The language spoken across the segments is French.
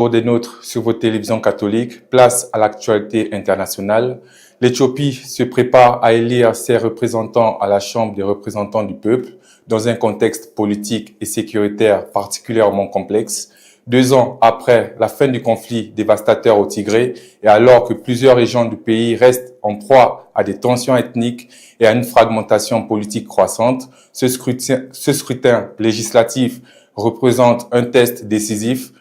Pour des nôtres sur vos télévisions catholiques, place à l'actualité internationale. L'Éthiopie se prépare à élire ses représentants à la Chambre des représentants du peuple dans un contexte politique et sécuritaire particulièrement complexe. 2 ans après la fin du conflit dévastateur au Tigré et alors que plusieurs régions du pays restent en proie à des tensions ethniques et à une fragmentation politique croissante, ce scrutin législatif représente un test décisif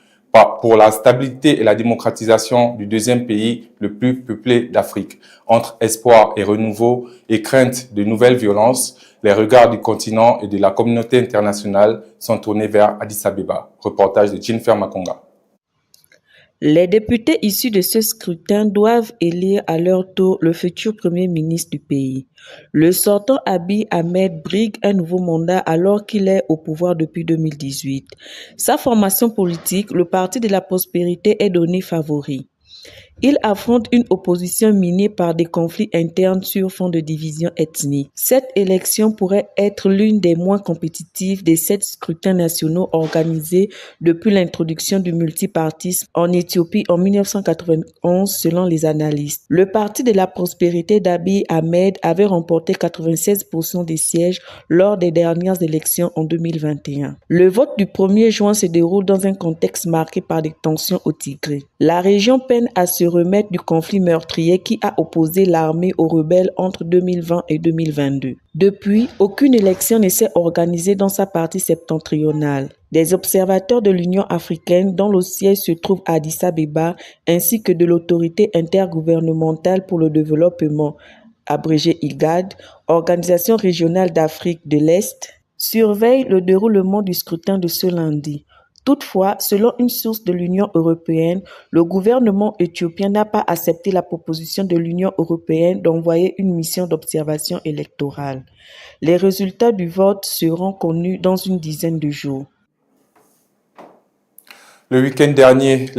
pour la stabilité et la démocratisation du deuxième pays le plus peuplé d'Afrique. Entre espoir et renouveau et crainte de nouvelles violences, les regards du continent et de la communauté internationale sont tournés vers Addis Abeba. Reportage de Jennifer Makonga. Les députés issus de ce scrutin doivent élire à leur tour le futur Premier ministre du pays. Le sortant Abiy Ahmed brigue un nouveau mandat alors qu'il est au pouvoir depuis 2018. Sa formation politique, le Parti de la Prospérité, est donné favori. Il affronte une opposition minée par des conflits internes sur fond de division ethnique. Cette élection pourrait être l'une des moins compétitives des 7 scrutins nationaux organisés depuis l'introduction du multipartisme en Éthiopie en 1991 selon les analystes. Le Parti de la Prospérité d'Abiy Ahmed avait remporté 96% des sièges lors des dernières élections en 2021. Le vote du 1er juin se déroule dans un contexte marqué par des tensions au Tigré. La région peine à se remettre du conflit meurtrier qui a opposé l'armée aux rebelles entre 2020 et 2022. Depuis, aucune élection ne s'est organisée dans sa partie septentrionale. Des observateurs de l'Union africaine, dont le siège se trouve à Addis Abeba, ainsi que de l'Autorité intergouvernementale pour le développement, abrégé IGAD, Organisation régionale d'Afrique de l'Est, surveillent le déroulement du scrutin de ce lundi. Toutefois, selon une source de l'Union européenne, le gouvernement éthiopien n'a pas accepté la proposition de l'Union européenne d'envoyer une mission d'observation électorale. Les résultats du vote seront connus dans une dizaine de jours. Le week-end dernier,